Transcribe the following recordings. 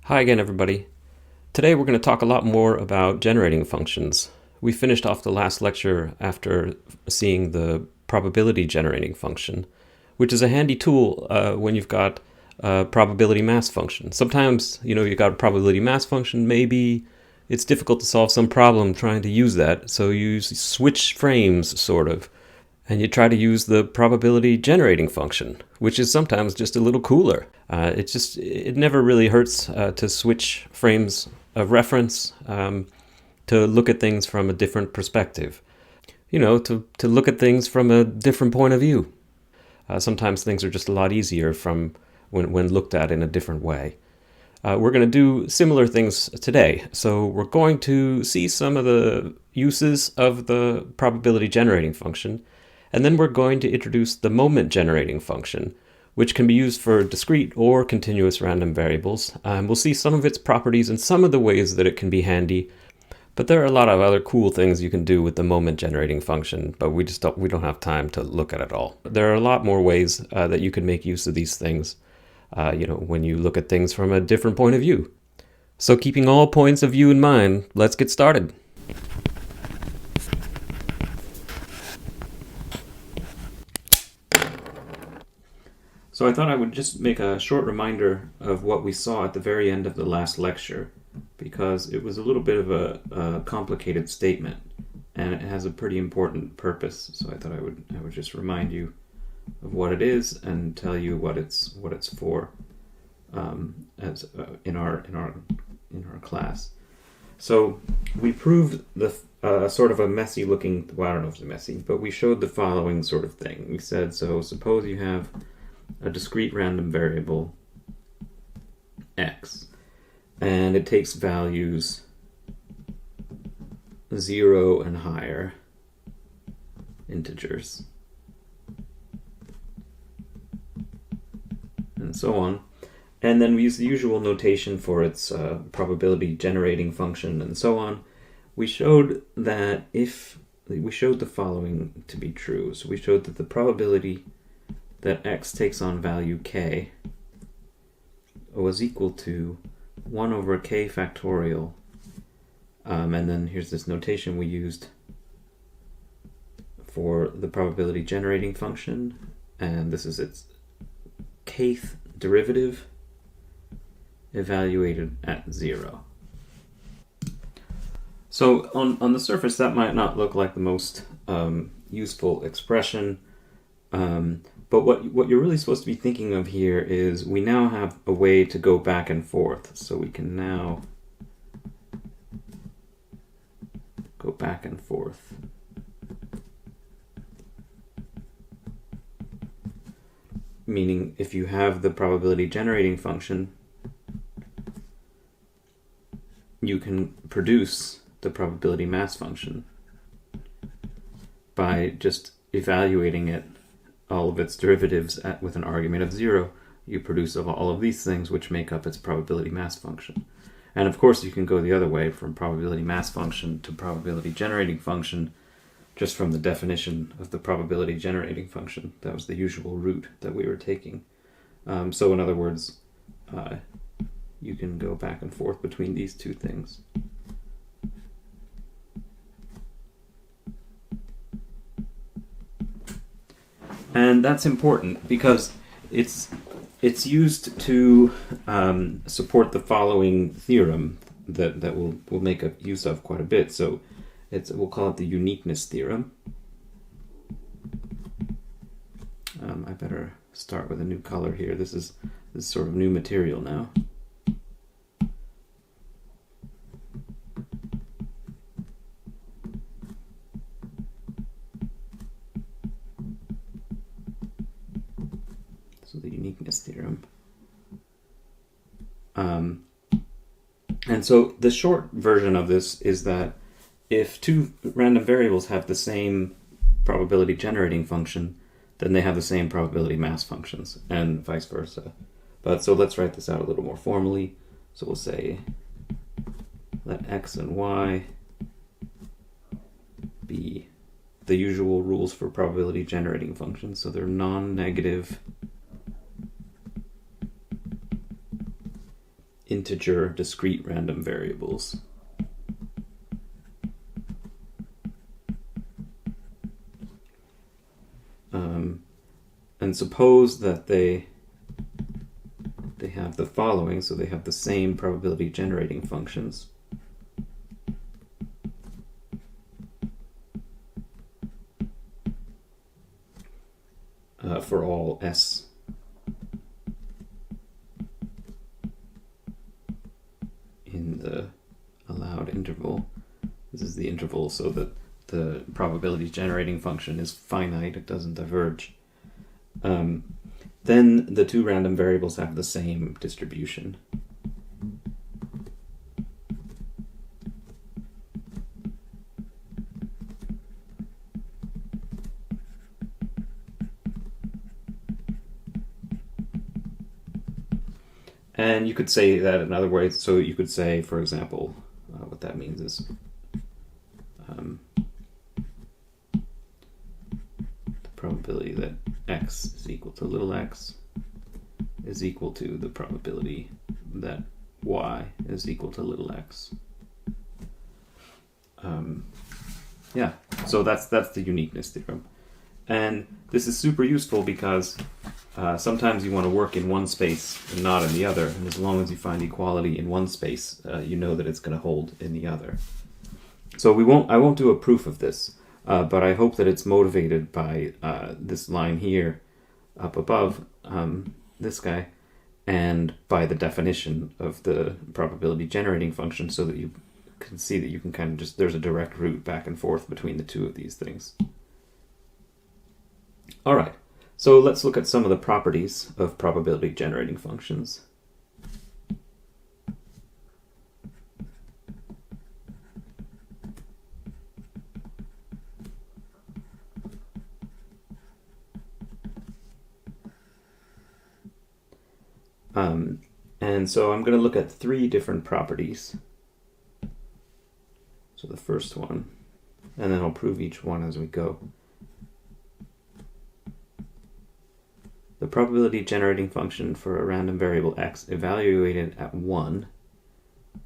Hi again, everybody. Today we're going to talk a lot more about generating functions. We finished off the last lecture after seeing the probability generating function, which is a handy tool when you've got a probability mass function. Sometimes, you've got a probability mass function, maybe it's difficult to solve some problem trying to use that, so you switch frames, sort of. And you try to use the probability generating function, which is sometimes just a little cooler. It never really hurts to switch frames of reference, to look at things from a different perspective. To look at things from a different point of view. Sometimes things are just a lot easier from when looked at in a different way. We're going to do similar things today. So we're going to see some of the uses of the probability generating function. And then we're going to introduce the moment generating function, which can be used for discrete or continuous random variables. We'll see some of its properties and some of the ways that it can be handy. But there are a lot of other cool things you can do with the moment generating function, but we don't have time to look at it all. There are a lot more ways that you can make use of these things, when you look at things from a different point of view. So keeping all points of view in mind, let's get started. So I thought I would just make a short reminder of what we saw at the very end of the last lecture, because it was a little bit of a complicated statement, and it has a pretty important purpose. So I thought I would just remind you of what it is and tell you what it's for, as in our class. So we proved the sort of a messy looking. Well, I don't know if it's messy, but we showed the following sort of thing. We said, so suppose you have a discrete random variable x, and it takes values 0 and higher, integers, and so on. And then we use the usual notation for its probability generating function and so on. We showed that we showed the following to be true. So we showed that the probability that x takes on value k was equal to 1 over k factorial, and then here's this notation we used for the probability generating function, and this is its kth derivative evaluated at 0. So on the surface that might not look like the most useful expression, but what you're really supposed to be thinking of here is we now have a way to go back and forth. So we can now go back and forth. Meaning if you have the probability generating function, you can produce the probability mass function by just evaluating it, all of its derivatives with an argument of 0. You produce all of these things which make up its probability mass function. And of course you can go the other way from probability mass function to probability generating function, just from the definition of the probability generating function. That was the usual route that we were taking. So in other words, you can go back and forth between these two things. And that's important because it's used to support the following theorem that we'll make a use of quite a bit. So we'll call it the uniqueness theorem. I better start with a new color here. This is sort of new material now. The uniqueness theorem. And so the short version of this is that if two random variables have the same probability generating function, then they have the same probability mass functions, and vice versa. But so let's write this out a little more formally. So we'll say let x and y be the usual rules for probability generating functions. So they're non-negative integer discrete random variables. And suppose that they have the following, so they have the same probability generating functions. For all s in the allowed interval. This is the interval so that the probability generating function is finite, it doesn't diverge. Then the two random variables have the same distribution. And you could say that in other ways. So you could say, for example, what that means is the probability that x is equal to little x is equal to the probability that y is equal to little x. Yeah, so that's the uniqueness theorem. And this is super useful because sometimes you want to work in one space and not in the other, and as long as you find equality in one space, you know that it's going to hold in the other. So I won't do a proof of this, but I hope that it's motivated by this line here up above, this guy, and by the definition of the probability generating function, so that you can see that you can kind of just, there's a direct route back and forth between the two of these things. All right, so let's look at some of the properties of probability generating functions. And so I'm going to look at three different properties. So the first one, and then I'll prove each one as we go. The probability generating function for a random variable x evaluated at 1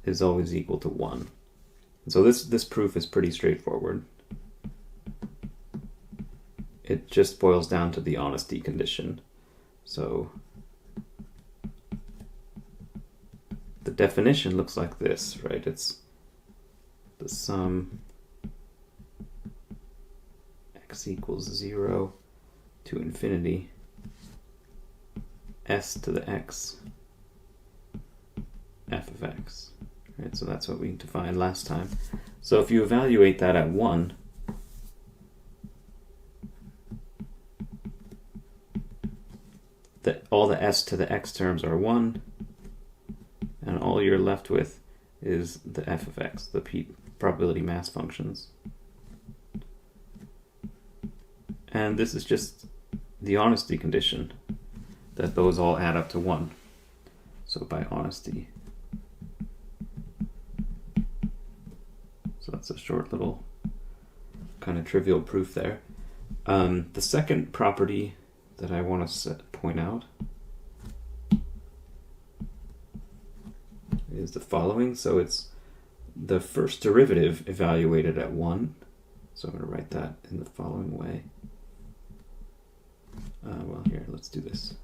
is always equal to 1. And so this proof is pretty straightforward. It just boils down to the honesty condition. So the definition looks like this, right? It's the sum x equals 0 to infinity s to the x f of x. Right, so that's what we defined last time. So if you evaluate that at 1, all the s to the x terms are 1, and all you're left with is the f of x, the probability mass functions. And this is just the honesty condition, that those all add up to 1. So by honesty. So that's a short little kind of trivial proof there. The second property that I want to point out is the following. So it's the first derivative evaluated at 1. So I'm going to write that in the following way. Well, here, let's do this.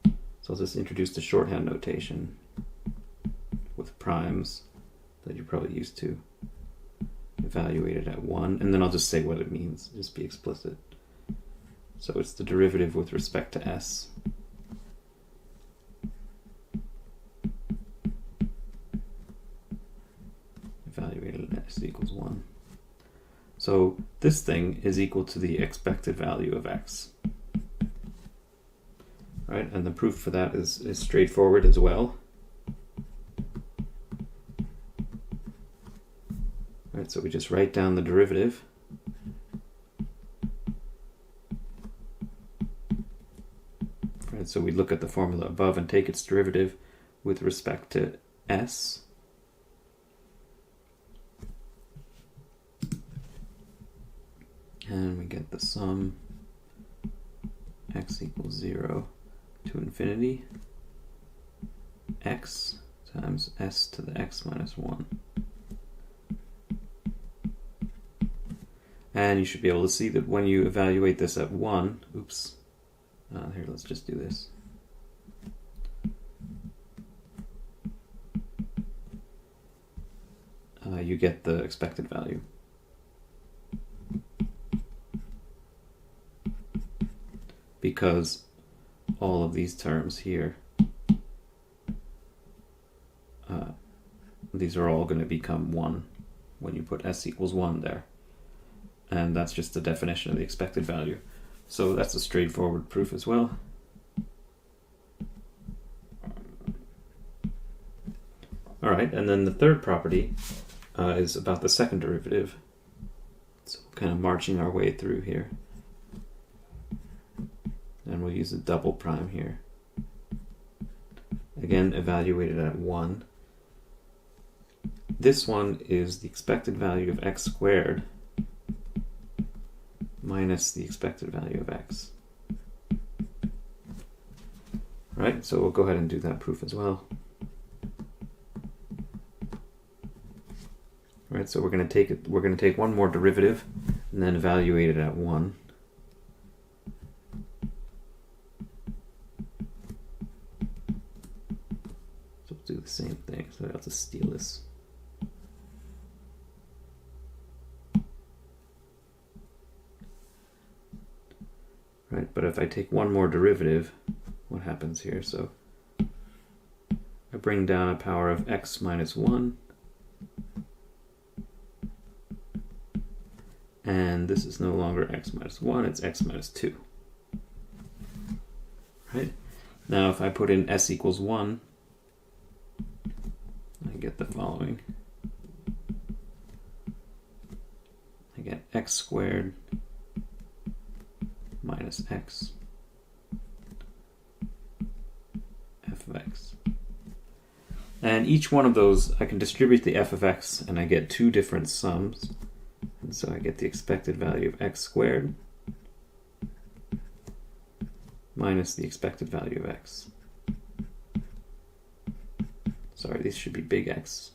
So I'll just introduce the shorthand notation with primes that you're probably used to. Evaluated at 1, and then I'll just say what it means, just be explicit. So it's the derivative with respect to s. Evaluated at s equals 1. So this thing is equal to the expected value of x. Right, and the proof for that is straightforward as well. Right, so we just write down the derivative. Right, so we look at the formula above and take its derivative with respect to s. And we get the sum x equals 0 to infinity x times s to the x minus 1. And you should be able to see that when you evaluate this at 1, here, let's just do this. You get the expected value. Because all of these terms here, these are all going to become 1 when you put s equals 1 there. And that's just the definition of the expected value. So that's a straightforward proof as well. All right, and then the third property is about the second derivative. So we're kind of marching our way through here. And we'll use a double prime here. Again, evaluated at 1. This one is the expected value of x squared minus the expected value of x. Right, so we'll go ahead and do that proof as well. All right, so we're going to take one more derivative and then evaluate it at 1. So we'll do the same thing. So I'll just steal this. Right, but if I take one more derivative, what happens here? So I bring down a power of x minus 1. And this is no longer x minus 1, it's x minus 2. Right? Now if I put in s equals 1, I get the following. I get x squared minus x f of x. And each one of those, I can distribute the f of x and I get two different sums. And so I get the expected value of x squared minus the expected value of x. Sorry, these should be big X,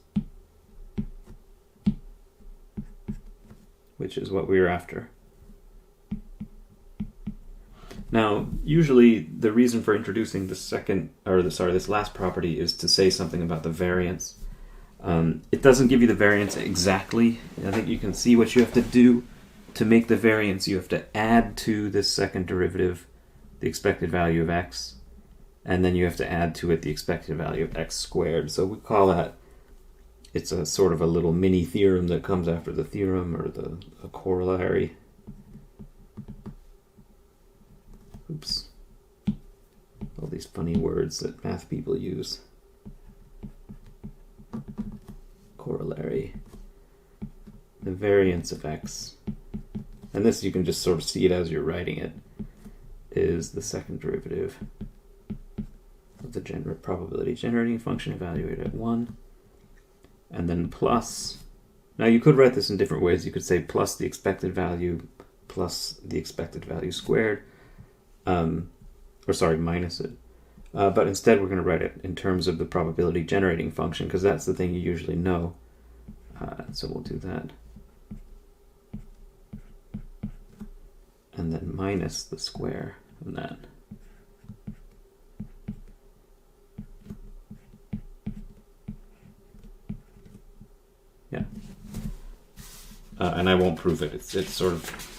which is what we were after. Now, usually the reason for introducing this last property is to say something about the variance. It doesn't give you the variance exactly. I think you can see what you have to do to make the variance. You have to add to this second derivative the expected value of x, and then you have to add to it the expected value of x squared. So we call that, it's a sort of a little mini theorem that comes after the theorem, or a corollary. Oops. All these funny words that math people use. Corollary. The variance of x. And this, you can just sort of see it as you're writing it, is the second derivative of the probability generating function evaluated at 1. And then plus, now you could write this in different ways. You could say plus the expected value plus the expected value squared. Minus it. But instead we're going to write it in terms of the probability generating function, because that's the thing you usually know. So we'll do that. And then minus the square of that. Yeah. And I won't prove it. It's sort of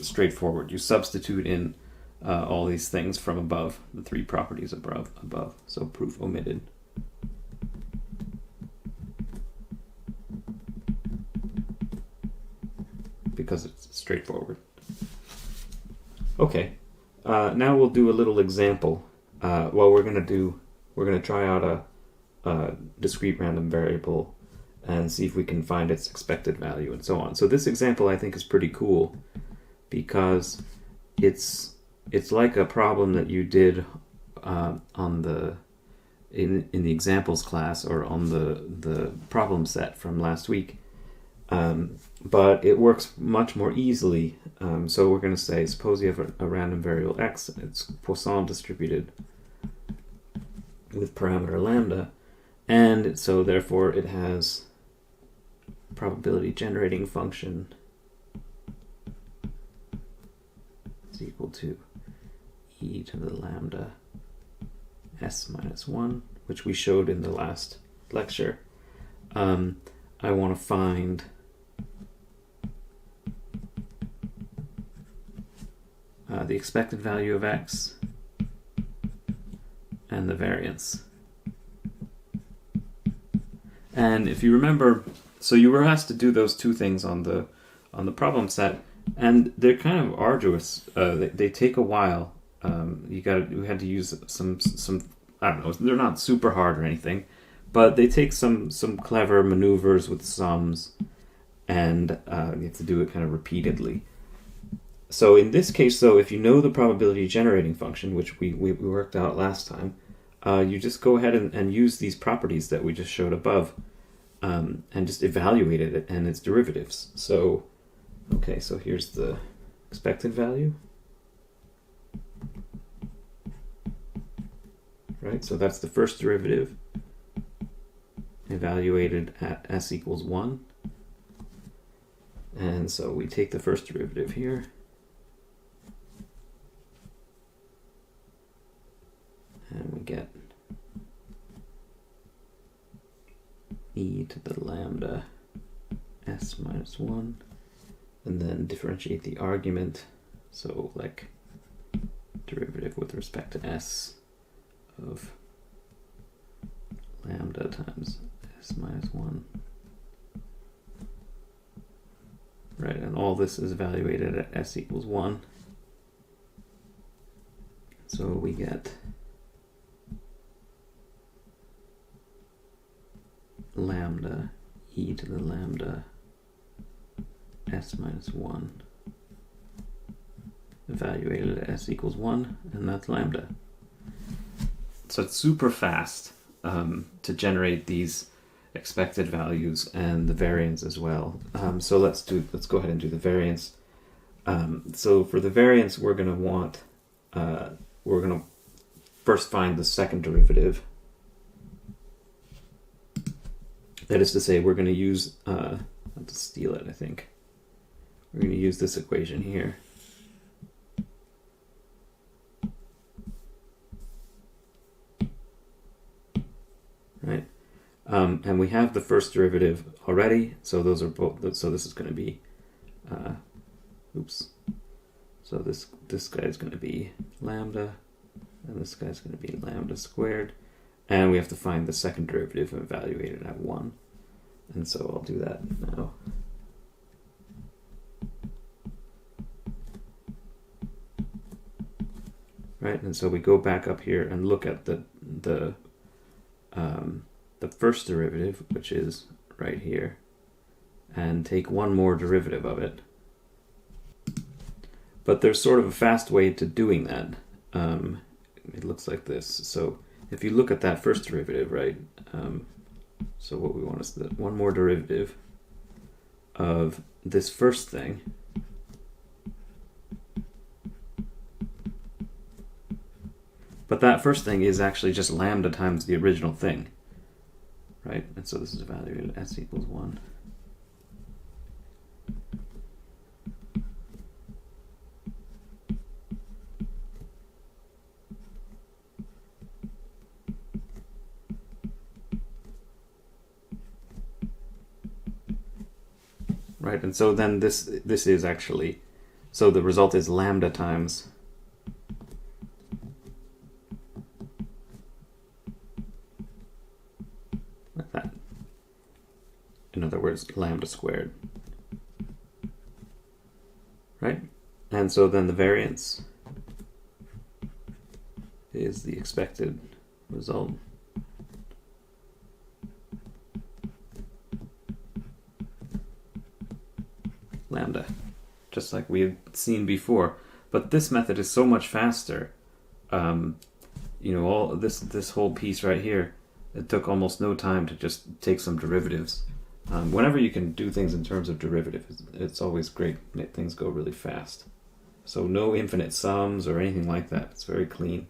straightforward. You substitute in all these things from above, the three properties above. So proof omitted. Because it's straightforward. Okay, now we'll do a little example. We're going to try out a discrete random variable and see if we can find its expected value and so on. So this example I think is pretty cool, because it's like a problem that you did in the examples class, or on the problem set from last week. But it works much more easily. So we're going to say, suppose you have a random variable x, and it's Poisson distributed with parameter lambda, and so therefore it has probability generating function is equal to e to the lambda s minus 1, which we showed in the last lecture. I want to find the expected value of x and the variance. And if you remember, so you were asked to do those two things on the problem set, and they're kind of arduous. They take a while. We had to use some I don't know. They're not super hard or anything, but they take some clever maneuvers with sums, and you have to do it kind of repeatedly. So in this case, though, if you know the probability generating function, which we worked out last time, you just go ahead and use these properties that we just showed above, and just evaluate it and its derivatives. So, okay, so here's the expected value. Right, so that's the first derivative evaluated at s equals 1. And so we take the first derivative here. And we get e to the lambda s minus 1. And then differentiate the argument. So like derivative with respect to s of lambda times s minus 1. Right, and all this is evaluated at s equals 1. So we get lambda e to the lambda s minus 1 evaluated at s equals 1, and that's lambda. So it's super fast to generate these expected values and the variance as well. So let's go ahead and do the variance. So for the variance, we're going to first find the second derivative. That is to say, we're going to use, I have to steal it, I think. We're going to use this equation here. Right, and we have the first derivative already, so those are both. So this is going to be, So this guy is going to be lambda, and this guy is going to be lambda squared, and we have to find the second derivative and evaluate it at 1. And so I'll do that now. Right, and so we go back up here and look at the first derivative, which is right here, and take one more derivative of it. But there's sort of a fast way to doing that. It looks like this. So if you look at that first derivative, right, so what we want is that one more derivative of this first thing. But that first thing is actually just lambda times the original thing, right? And so this is evaluated at s equals 1. Right, and so then this is actually, so the result is lambda times like that. In other words, lambda squared. Right? And so then the variance is the expected result. Lambda, just like we had seen before. But this method is so much faster. All this whole piece right here, it took almost no time to just take some derivatives. Whenever you can do things in terms of derivatives, it's always great. Things go really fast. So no infinite sums or anything like that. It's very clean.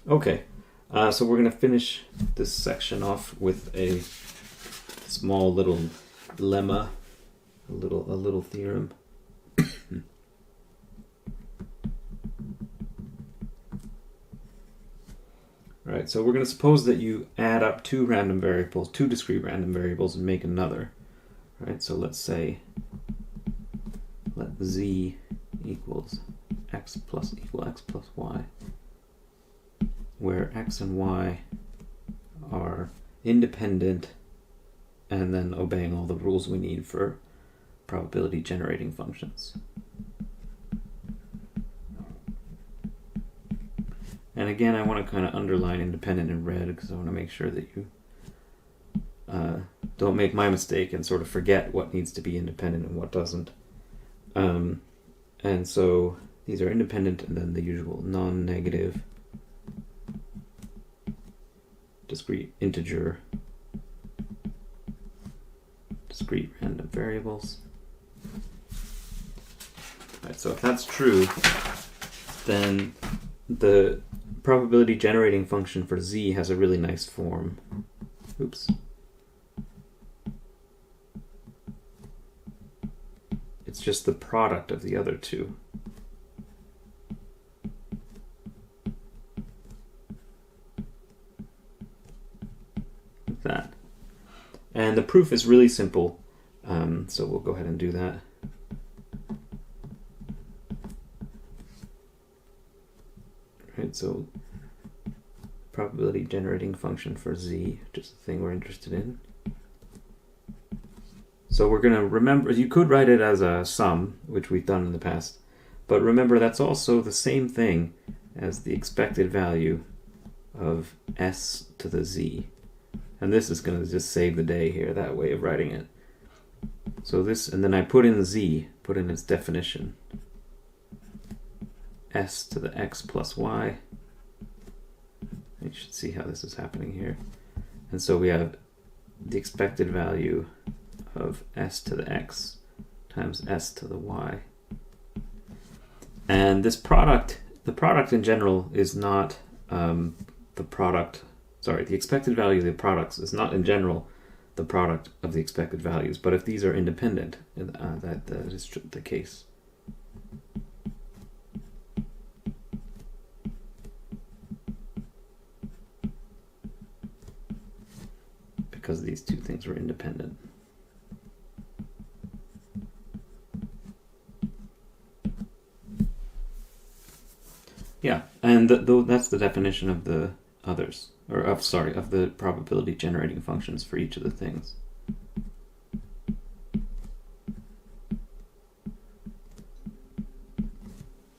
Okay, so we're going to finish this section off with a small little lemma, a little theorem. Right, so we're going to suppose that you add up two discrete random variables, and make another. Right, so let's say let z equals x plus y, where x and y are independent and then obeying all the rules we need for probability generating functions. And again, I want to kind of underline independent in red because I want to make sure that you don't make my mistake and sort of forget what needs to be independent and what doesn't. And so these are independent, and then the usual non-negative discrete integer discrete random variables. Right, so if that's true, then the probability generating function for z has a really nice form. Oops. It's just the product of the other two. Like that. And the proof is really simple, so we'll go ahead and do that. Right, so probability generating function for z, which is the thing we're interested in. So we're going to remember, you could write it as a sum, which we've done in the past, but remember that's also the same thing as the expected value of s to the z. And this is going to just save the day here, that way of writing it. So this, and then I put in z, put in its definition. S to the x plus y. You should see how this is happening here. And so we have the expected value of s to the x times s to the y. And this product, the product in general is not the expected value of the products is not in general the product of the expected values, but if these are independent, that is the case. Because these two things were independent. Yeah, and that's the definition of the others, or of the probability generating functions for each of the things.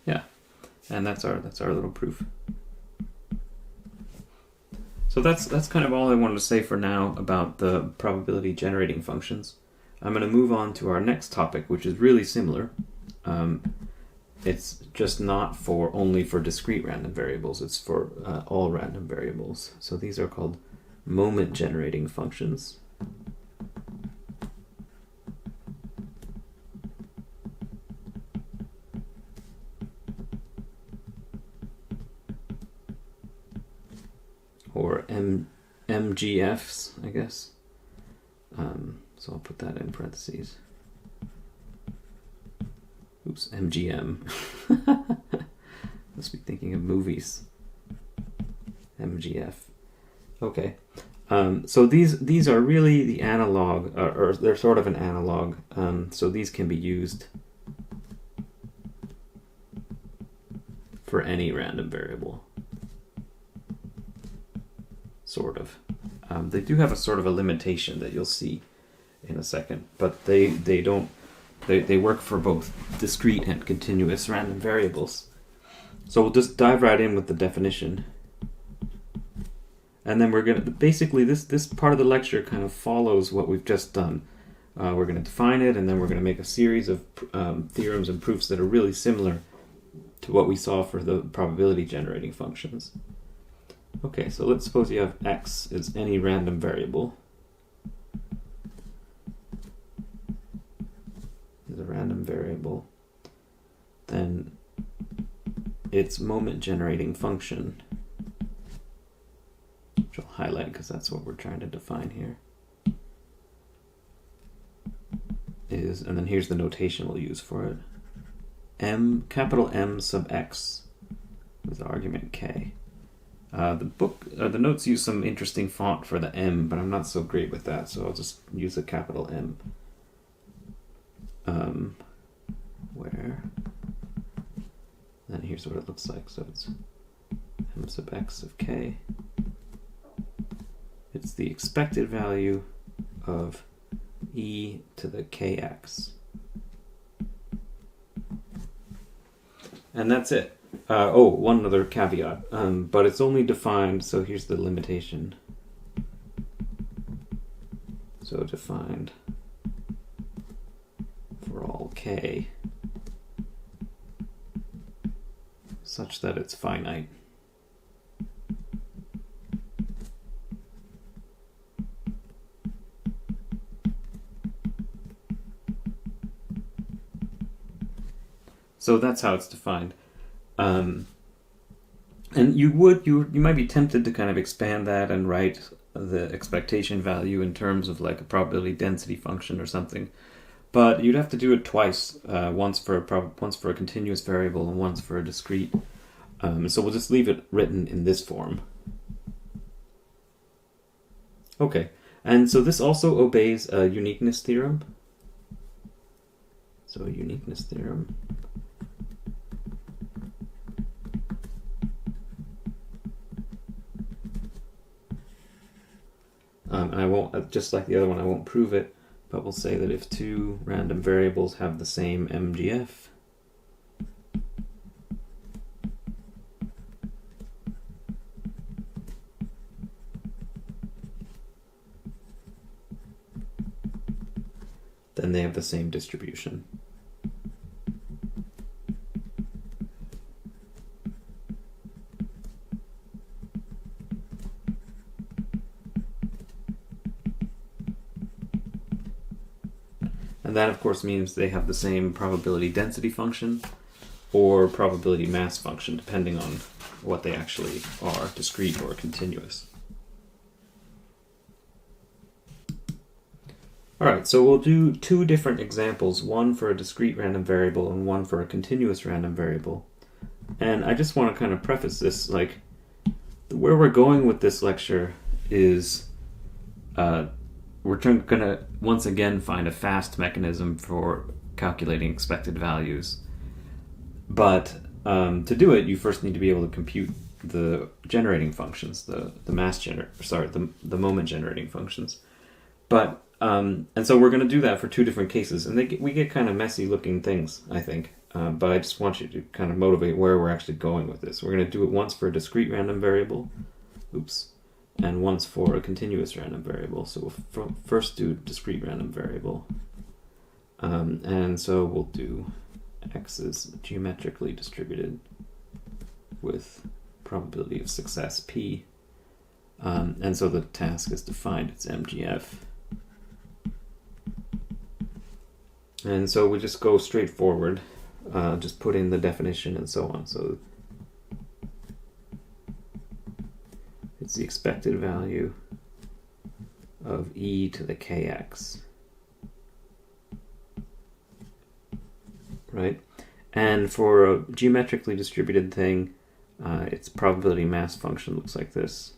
Yeah, and that's our little proof. So that's kind of all I wanted to say for now about the probability generating functions. I'm going to move on to our next topic, which is really similar. It's just not only for discrete random variables, it's for all random variables. So these are called moment generating functions. Or MGFs, I guess. So I'll put that in parentheses. Oops, MGM. Must be thinking of movies. MGF. Okay. So these are really the analog, or they're sort of an analog. So these can be used for any random variable. Sort of. They do have a sort of a limitation that you'll see in a second, but they work for both discrete and continuous random variables. So we'll just dive right in with the definition. And then we're going to, basically this part of the lecture kind of follows what we've just done. We're going to define it, and then we're going to make a series of theorems and proofs that are really similar to what we saw for the probability generating functions. Okay, so let's suppose you have x is any random variable. Is a random variable. Then its moment generating function which I'll highlight because that's what we're trying to define here, is, and then here's the notation we'll use for it, capital M sub x with argument k. The notes use some interesting font for the M, but I'm not so great with that, so I'll just use a capital M. Where, then here's what it looks like. So it's M sub x of k. It's the expected value of e to the kx. And that's it. One other caveat, but it's only defined, so here's the limitation. So defined for all k such that it's finite. So that's how it's defined. And you might be tempted to kind of expand that and write the expectation value in terms of like a probability density function or something, but you'd have to do it twice, once for a continuous variable and once for a discrete. So we'll just leave it written in this form. Okay, and so this also obeys a uniqueness theorem. So a uniqueness theorem. And I won't, just like the other one, I won't prove it, but we'll say that if two random variables have the same MGF, then they have the same distribution. And that, of course, means they have the same probability density function or probability mass function, depending on what they actually are, discrete or continuous. All right, so we'll do two different examples, one for a discrete random variable and one for a continuous random variable. And I just want to kind of preface this, like, where we're going with this lecture is we're going to once again find a fast mechanism for calculating expected values. But to do it, you first need to be able to compute the generating functions, the moment generating functions. But and so we're going to do that for two different cases, and we get kind of messy looking things, I think. But I just want you to kind of motivate where we're actually going with this. We're going to do it once for a discrete random variable. Oops. And once for a continuous random variable. So we'll first do discrete random variable. And so we'll do x is geometrically distributed with probability of success p. And so the task is defined, it's MGF. And so we just go straight forward, just put in the definition and so on. So it's the expected value of e to the kx, right? And for a geometrically distributed thing, its probability mass function looks like this.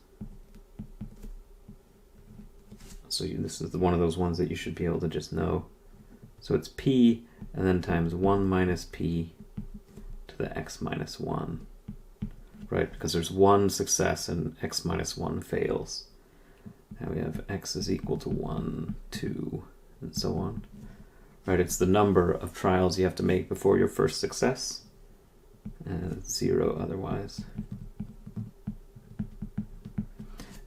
So this is one of those ones that you should be able to just know. So it's p and then times 1 minus p to the x minus 1. Right, because there's one success and x minus 1 fails. And we have x is equal to 1, 2, and so on. Right, it's the number of trials you have to make before your first success, and 0 otherwise.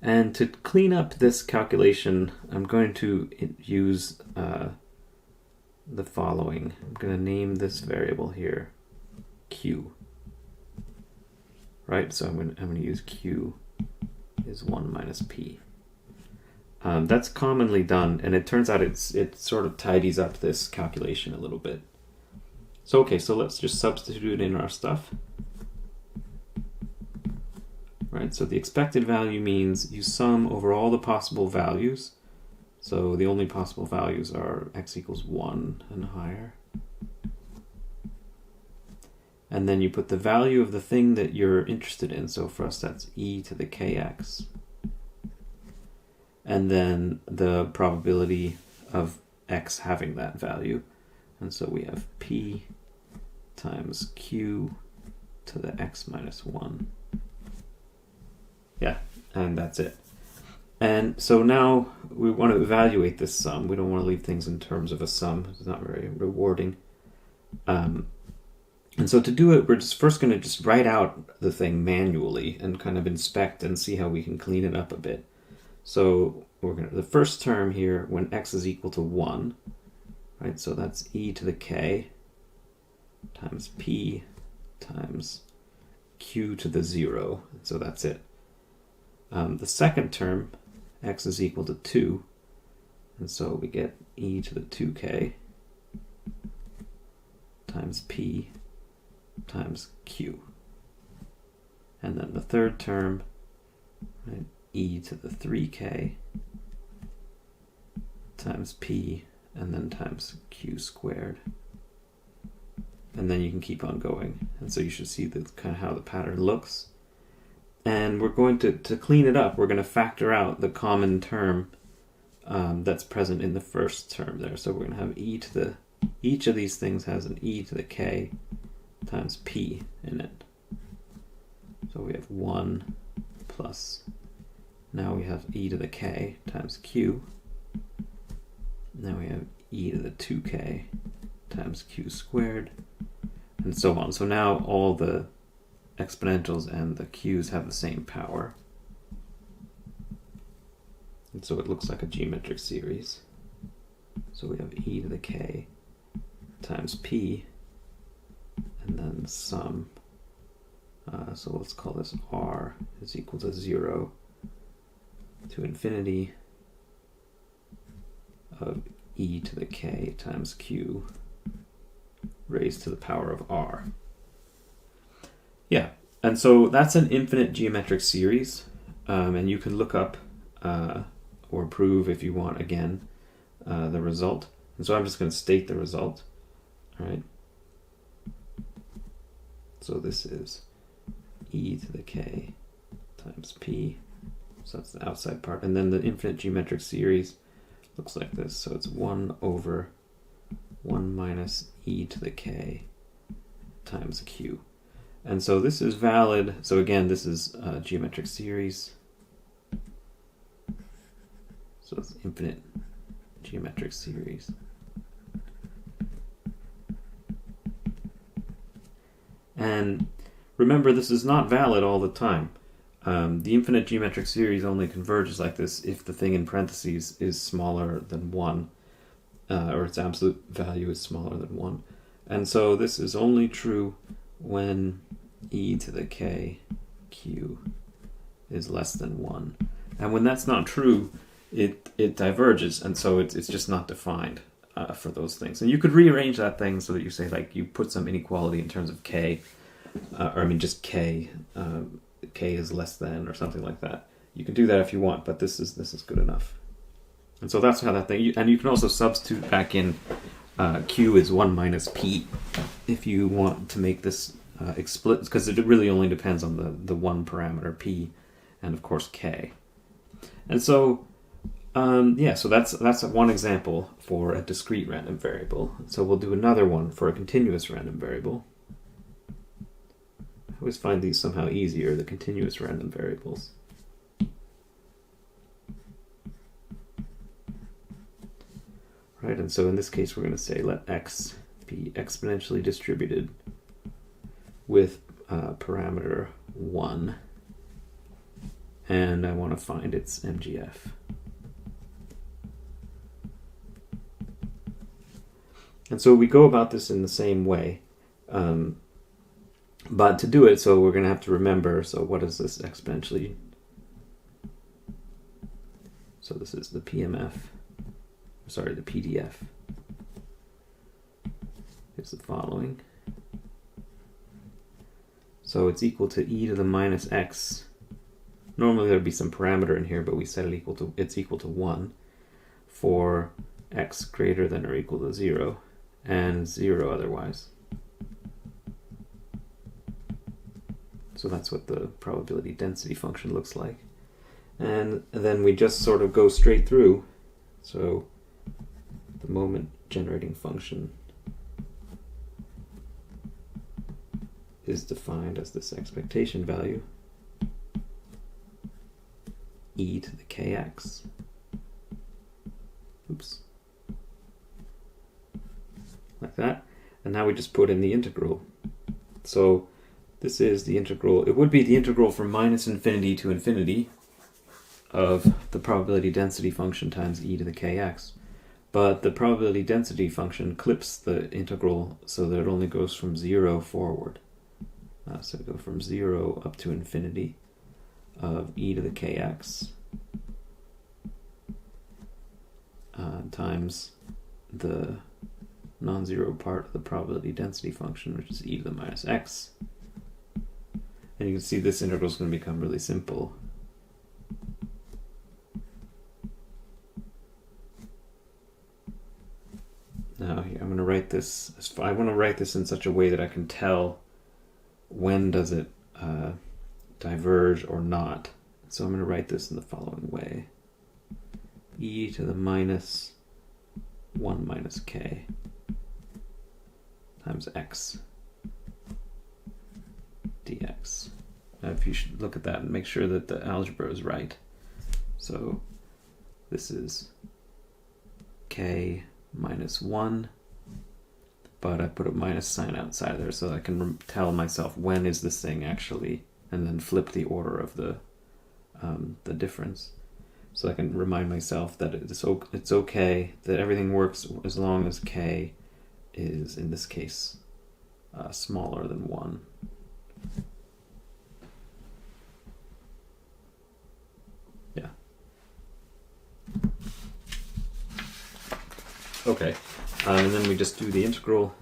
And to clean up this calculation, I'm going to use the following. I'm going to name this variable here q. Right, so I'm going to use q is 1 minus p. That's commonly done, and it turns out it sort of tidies up this calculation a little bit. So okay, so let's just substitute in our stuff. Right, right? So the expected value means you sum over all the possible values. So the only possible values are x equals 1 and higher. And then you put the value of the thing that you're interested in. So for us, that's e to the kx. And then the probability of x having that value. And so we have p times q to the x minus 1. Yeah, and that's it. And so now we want to evaluate this sum. We don't want to leave things in terms of a sum. It's not very rewarding. And so to do it, we're just first going to just write out the thing manually and kind of inspect and see how we can clean it up a bit. So we're going to, the first term here, when x is equal to 1, right? So that's e to the k times p times q to the 0. So that's it. The second term, x is equal to 2, and so we get e to the 2k times p times q. And then the third term, right, e to the 3k times p and then times q squared. And then you can keep on going. And so you should see the kind of how the pattern looks. And we're going to clean it up, we're going to factor out the common term that's present in the first term there. So we're going to have e to the, each of these things has an e to the k times p in it. So we have 1 plus, now we have e to the k times q. Now we have e to the 2k times q squared, and so on. So now all the exponentials and the q's have the same power. And so it looks like a geometric series. So we have e to the k times p, and then sum. So let's call this r is equal to 0 to infinity of e to the k times q raised to the power of r. Yeah, and so that's an infinite geometric series, and you can look up or prove if you want again the result. And so I'm just going to state the result. All right. So this is e to the k times p. So that's the outside part. And then the infinite geometric series looks like this. So it's 1 over 1 minus e to the k times q. And so this is valid. So again, this is a geometric series. So it's infinite geometric series. And remember, this is not valid all the time. The infinite geometric series only converges like this if the thing in parentheses is smaller than 1, or its absolute value is smaller than 1. And so this is only true when e to the k q is less than 1. And when that's not true, it diverges, and so it's just not defined for those things. And you could rearrange that thing so that you say, like, you put some inequality in terms of k, or I mean just k, k is less than, or something like that. You can do that if you want, but this is good enough. And so that's how that thing, and you can also substitute back in q is 1 minus p if you want to make this explicit, because it really only depends on the one parameter p and of course k. And so yeah, so that's one example for a discrete random variable. So we'll do another one for a continuous random variable. I always find these somehow easier, the continuous random variables. Right, and so in this case we're going to say let x be exponentially distributed with parameter 1, and I want to find its MGF. And so we go about this in the same way, but to do it, so we're going to have to remember, so what is this exponentially? So this is the PMF, sorry, the PDF. It's the following. So it's equal to e to the minus x normally there'd be some parameter in here, but we set it it's equal to 1 for x greater than or equal to 0 and 0 otherwise. So that's what the probability density function looks like. And then we just sort of go straight through. So the moment generating function is defined as this expectation value, e to the kx. Oops. Like that. And now we just put in the integral. So this is the integral. It would be the integral from minus infinity to infinity of the probability density function times e to the kx. But the probability density function clips the integral so that it only goes from 0 forward. So we go from 0 up to infinity of e to the kx times the non-zero part of the probability density function, which is e to the minus x. And you can see this integral is going to become really simple. Now here I'm going to write this. I want to write this in such a way that I can tell when does it diverge or not. So I'm going to write this in the following way: e to the minus 1 minus k times x dx. Now if you should look at that and make sure that the algebra is right. So this is k minus 1, but I put a minus sign outside there so I can tell myself when is this thing actually, and then flip the order of the difference. So I can remind myself that it's okay, that everything works as long as k is, in this case, smaller than 1. Yeah. Okay, and then we just do the integral.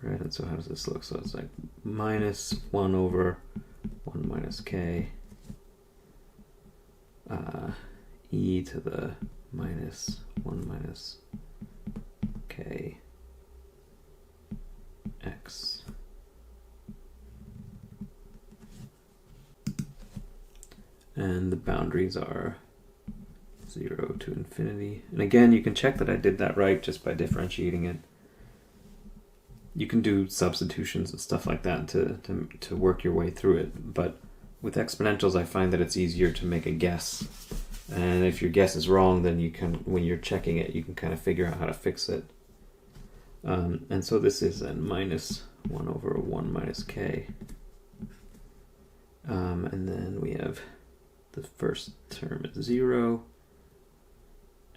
Right, and so how does this look? So it's like minus 1 over 1 minus k e to the minus 1 minus k x. And the boundaries are 0 to infinity. And again, you can check that I did that right just by differentiating it. You can do substitutions and stuff like that to work your way through it. But with exponentials, I find that it's easier to make a guess. And if your guess is wrong, then you can, when you're checking it, you can kind of figure out how to fix it. And so this is then minus 1 over 1 minus k. And then we have the first term is 0,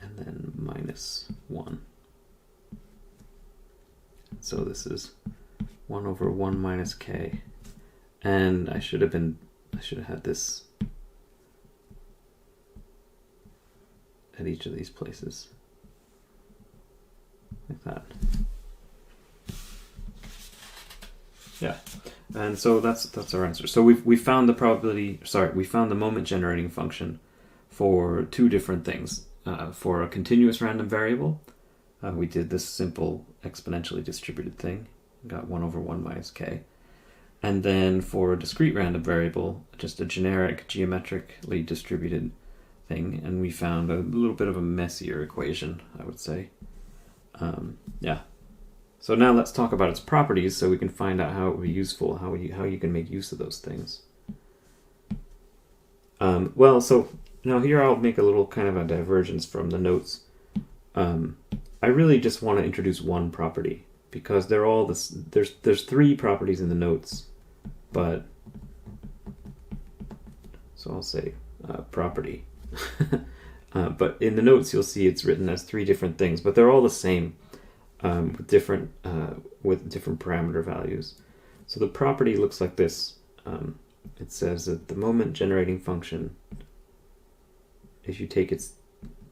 and then minus 1. So this is 1 over 1 minus k. And I should have had this at each of these places. Like that. Yeah. And so that's our answer. So we found the moment generating function for two different things. For a continuous random variable, we did this simple exponentially distributed thing, got 1 over 1 minus k. And then for a discrete random variable, just a generic geometrically distributed thing, and we found a little bit of a messier equation, I would say. Yeah. So now let's talk about its properties so we can find out how it would be useful, how you can make use of those things. Well, so now here I'll make a little kind of a divergence from the notes. I really just want to introduce one property because they're all this. There's three properties in the notes, but so I'll say property. But in the notes you'll see it's written as three different things, but they're all the same. With different parameter values. So the property looks like this. It says that the moment generating function, if you take its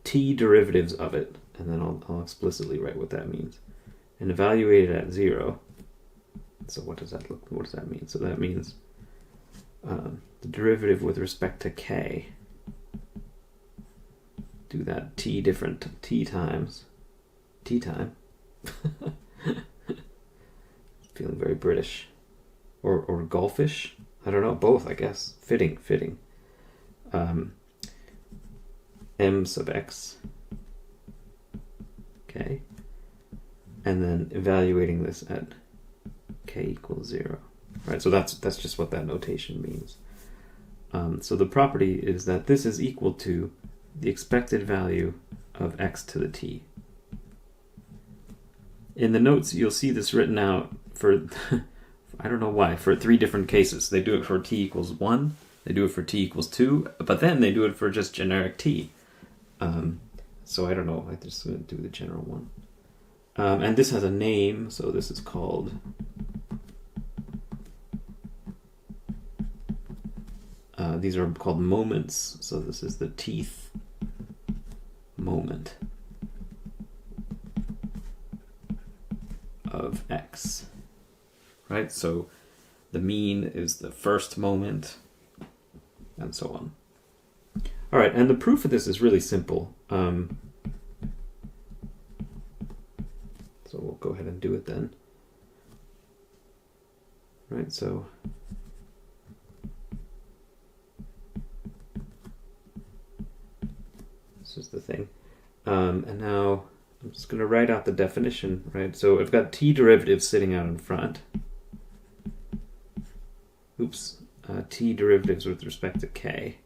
t derivatives of it, and then I'll explicitly write what that means, and evaluate it at 0, So what does that look? What does that mean? So that means the derivative with respect to k. Do that t different t times t time. Feeling very British or golfish. I don't know, both, I guess. Fitting. M sub x. Okay. And then evaluating this at k equals 0. Right, so that's just what that notation means. So the property is that this is equal to the expected value of x to the t. In the notes, you'll see this written out for, I don't know why, for 3 different cases. They do it for t equals 1, they do it for t equals 2, but then they do it for just generic t. So I don't know, I just going to do the general one. And this has a name, so this is called these are called moments, so this is the tth moment of x, right? So the mean is the first moment, and so on. All right, and the proof of this is really simple. So we'll go ahead and do it then. Right, so this is the thing. And now I'm just going to write out the definition, right? So I've got t derivatives sitting out in front. Oops, t derivatives with respect to k.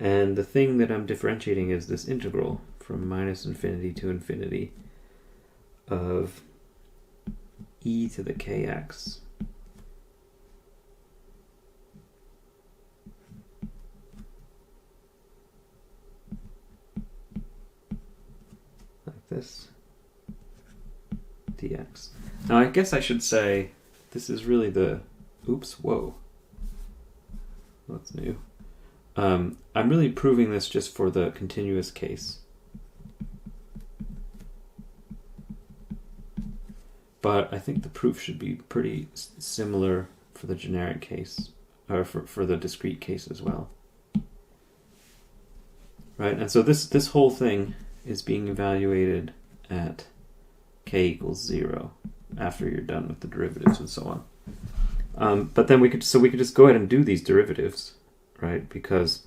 And the thing that I'm differentiating is this integral from minus infinity to infinity of e to the kx like this dx. Now I guess I should say this is really the, oops, whoa, that's new. I'm really proving this just for the continuous case. But I think the proof should be pretty similar for the generic case, or for the discrete case as well. Right, and so this whole thing is being evaluated at k equals 0 after you're done with the derivatives and so on. But then we could just go ahead and do these derivatives, right? Because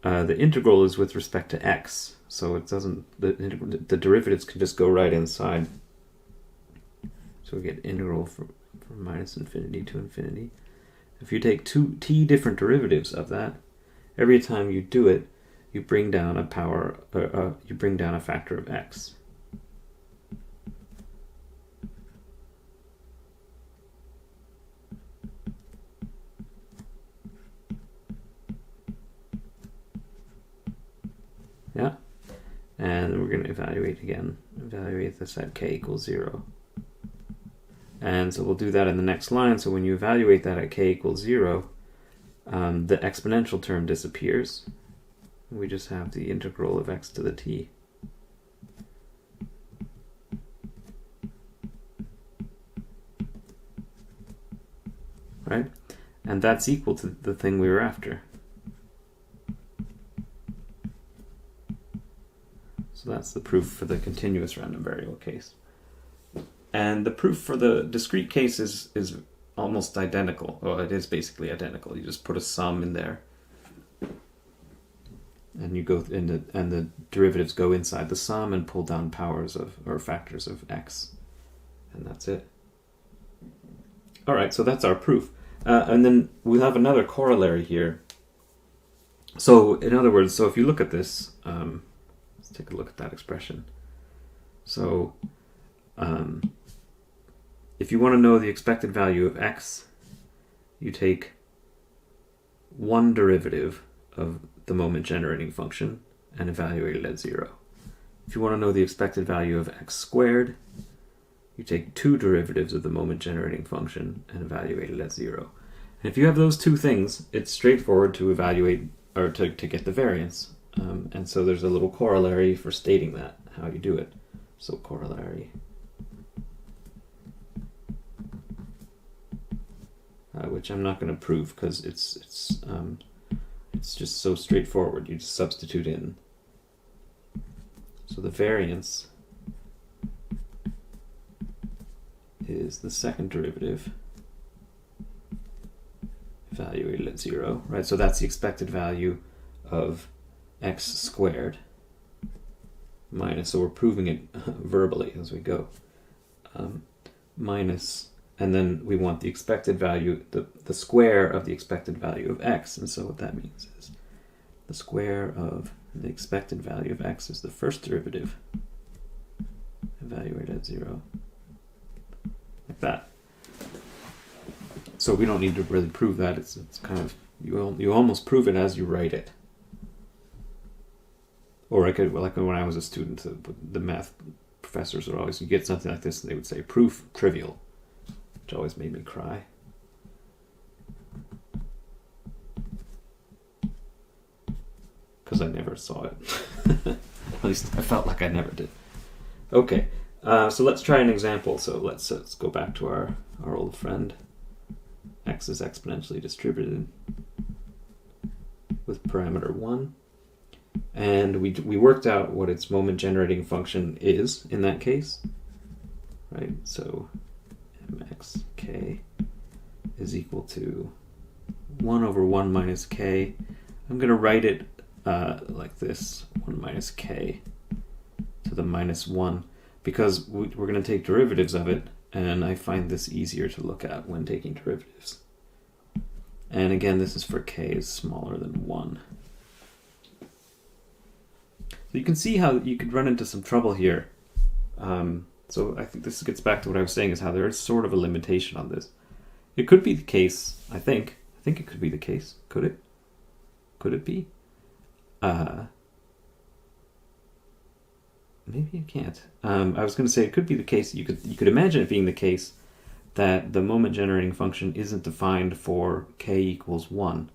the integral is with respect to x, so it doesn't, the derivatives can just go right inside. So we get integral from minus infinity to infinity. If you take t different derivatives of that, every time you do it, you bring down a power, you bring down a factor of x. Yeah, and we're going to evaluate this at k equals 0. And so we'll do that in the next line. So when you evaluate that at k equals 0, the exponential term disappears. We just have the integral of x to the t. Right? And that's equal to the thing we were after. So that's the proof for the continuous random variable case. And the proof for the discrete case is almost identical. Well, it is basically identical. You just put a sum in there, and you go and the derivatives go inside the sum and pull down powers of, or factors of x, and that's it. All right, so that's our proof, and then we'll have another corollary here. So in other words, so if you look at this, let's take a look at that expression. So if you want to know the expected value of x, you take one derivative of the moment generating function and evaluate it at 0. If you want to know the expected value of x squared, you take two derivatives of the moment generating function and evaluate it at 0. And if you have those two things, it's straightforward to evaluate, or to get the variance. And so there's a little corollary for stating that, how you do it. So corollary which I'm not going to prove because it's just so straightforward. You just substitute in. So the variance is the second derivative evaluated at 0, right? So that's the expected value of x squared minus, so we're proving it verbally as we go, minus, and then we want the expected value, the square of the expected value of x, and so what that means is the square of the expected value of x is the first derivative evaluated at 0, like that. So we don't need to really prove that. It's kind of, you almost prove it as you write it. Or I could, like when I was a student, the math professors would always, you get something like this and they would say proof trivial, which always made me cry. Because I never saw it. At least I felt like I never did. Okay, so let's try an example. So let's go back to our old friend. X is exponentially distributed with parameter 1. And we worked out what its moment generating function is in that case. Right? So mxk is equal to 1 over 1 minus k. I'm going to write it like this, 1 minus k to the minus 1, because we're going to take derivatives of it, and I find this easier to look at when taking derivatives. And again, this is for k is smaller than 1. So you can see how you could run into some trouble here. So I think this gets back to what I was saying, is how there is sort of a limitation on this. It could be the case, I think it could be the case. Could it? Could it be? Maybe it can't. I was going to say it could be the case. You could imagine it being the case that the moment generating function isn't defined for k equals 1,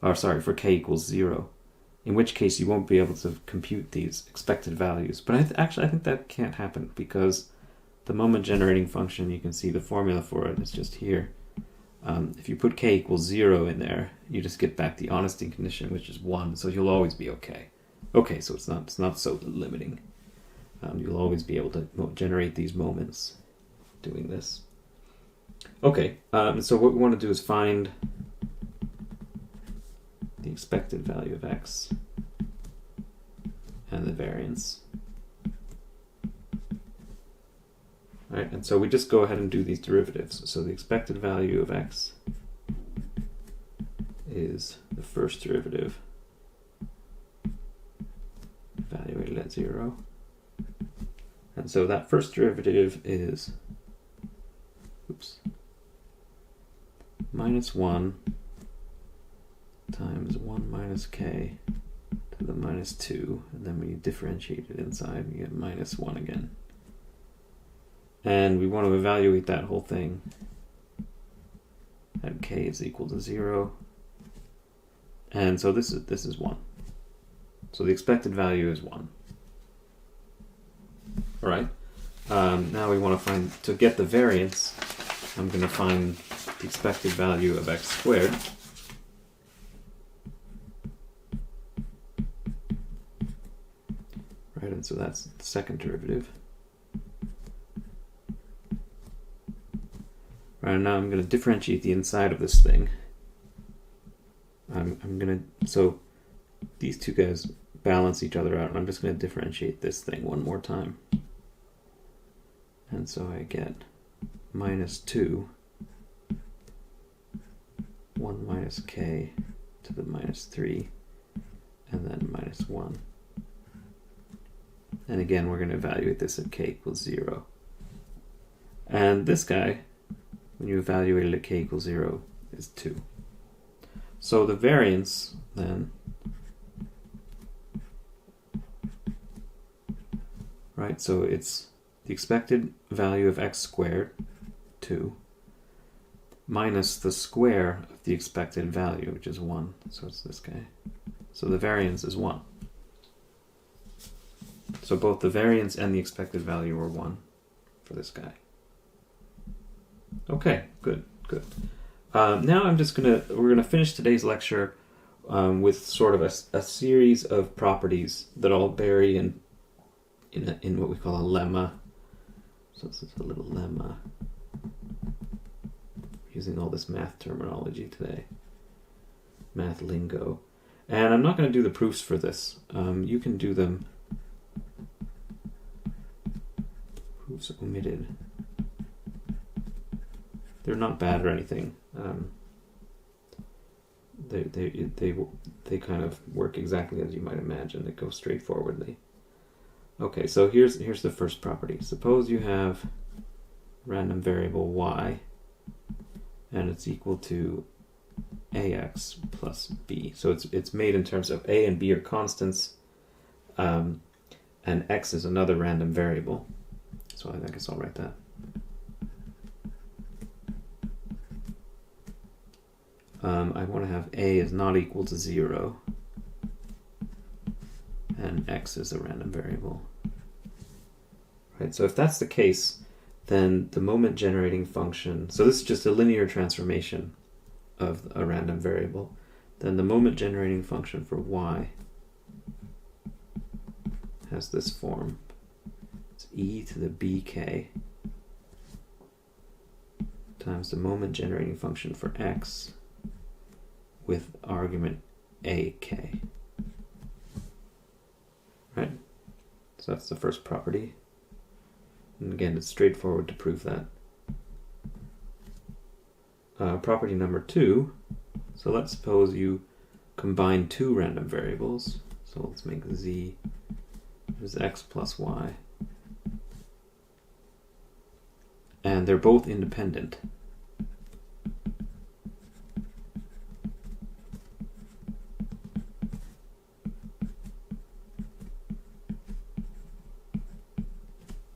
or sorry, for k equals 0. In which case you won't be able to compute these expected values. But I think that can't happen, because the moment generating function, you can see the formula for it is just here. If you put k equals 0 in there, you just get back the honesty condition, which is 1, so you'll always be okay. Okay, so it's not so limiting. You'll always be able to generate these moments doing this. Okay, so what we want to do is find the expected value of x and the variance. Right, and so we just go ahead and do these derivatives. So the expected value of x is the first derivative evaluated at 0. And so that first derivative is minus 1 times 1 minus k to the minus 2, and then when you differentiate it inside, we get minus 1 again. And we want to evaluate that whole thing at k is equal to 0. And so this is 1. So the expected value is 1. All right. Now we want to get the variance, I'm going to find the expected value of x squared. Right, and so that's the second derivative. Right, now I'm going to differentiate the inside of this thing. So these two guys balance each other out, and I'm just going to differentiate this thing one more time. And so I get minus 2, 1 minus k to the minus 3, and then minus 1. And again, we're going to evaluate this at k equals 0. And this guy, when you evaluate it at k equals 0, is 2. So the variance, then, right, so it's the expected value of x squared, 2, minus the square of the expected value, which is 1. So it's this guy. So the variance is 1. So both the variance and the expected value are 1 for this guy. Okay, good. Now we're gonna finish today's lecture with sort of a series of properties that all vary in what we call a lemma. So this is a little lemma. Using all this math terminology today, math lingo. And I'm not going to do the proofs for this. You can do them. Proofs omitted. They're not bad or anything. They kind of work exactly as you might imagine. They go straightforwardly. Okay, so here's the first property. Suppose you have random variable y, and it's equal to ax plus b. So it's made in terms of a and b are constants, and x is another random variable. So I guess I'll write that. I want to have a is not equal to 0, and x is a random variable. Right. So if that's the case, then the moment generating function, so this is just a linear transformation of a random variable, then the moment generating function for y has this form. It's e to the bk times the moment generating function for x with argument ak. Right? So that's the first property. And again, it's straightforward to prove that. Property number 2, so let's suppose you combine two random variables. So let's make z is x plus y. And they're both independent.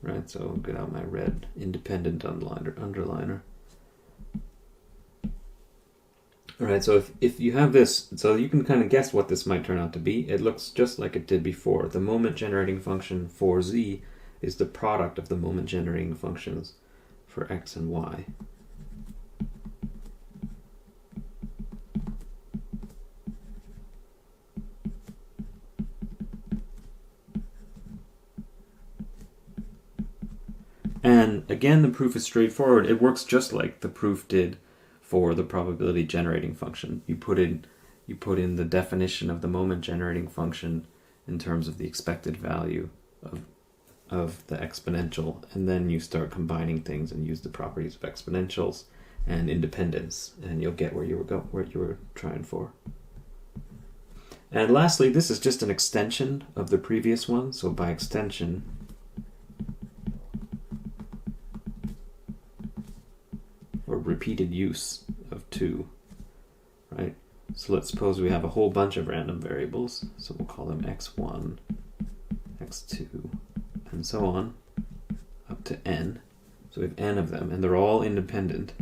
Right, so I'll get out my red independent underliner. Alright, so if you have this, so you can kind of guess what this might turn out to be. It looks just like it did before. The moment generating function for z is the product of the moment generating functions for x and y. And again, the proof is straightforward. It works just like the proof did for the probability generating function. You put in the definition of the moment generating function in terms of the expected value of the exponential, and then you start combining things and use the properties of exponentials and independence, and you'll get where you were trying for. And lastly, this is just an extension of the previous one. So by extension, or repeated use of 2, right? So let's suppose we have a whole bunch of random variables. So we'll call them x1, x2, and so on, up to n. So we have n of them, and they're all independent.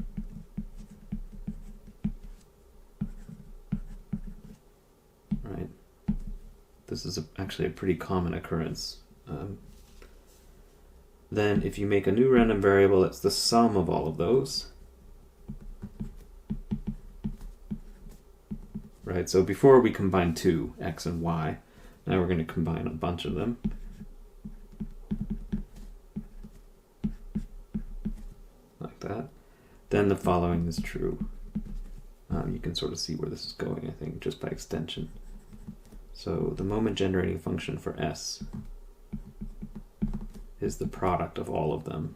Right? This is actually a pretty common occurrence. Then if you make a new random variable, it's the sum of all of those. Right, so before we combined two, x and y, now we're going to combine a bunch of them. Like that. Then the following is true. You can sort of see where this is going, I think, just by extension. So the moment generating function for s is the product of all of them.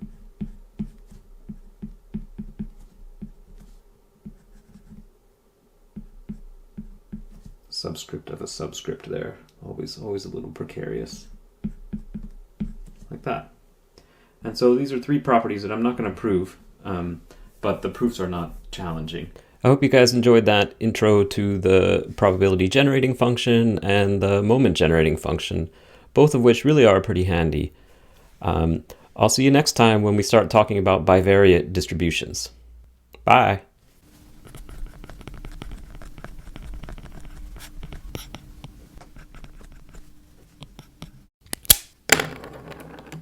Subscript of a subscript there. Always a little precarious. Like that. And so these are 3 properties that I'm not going to prove, but the proofs are not challenging. I hope you guys enjoyed that intro to the probability generating function and the moment generating function, both of which really are pretty handy. I'll see you next time when we start talking about bivariate distributions. Bye!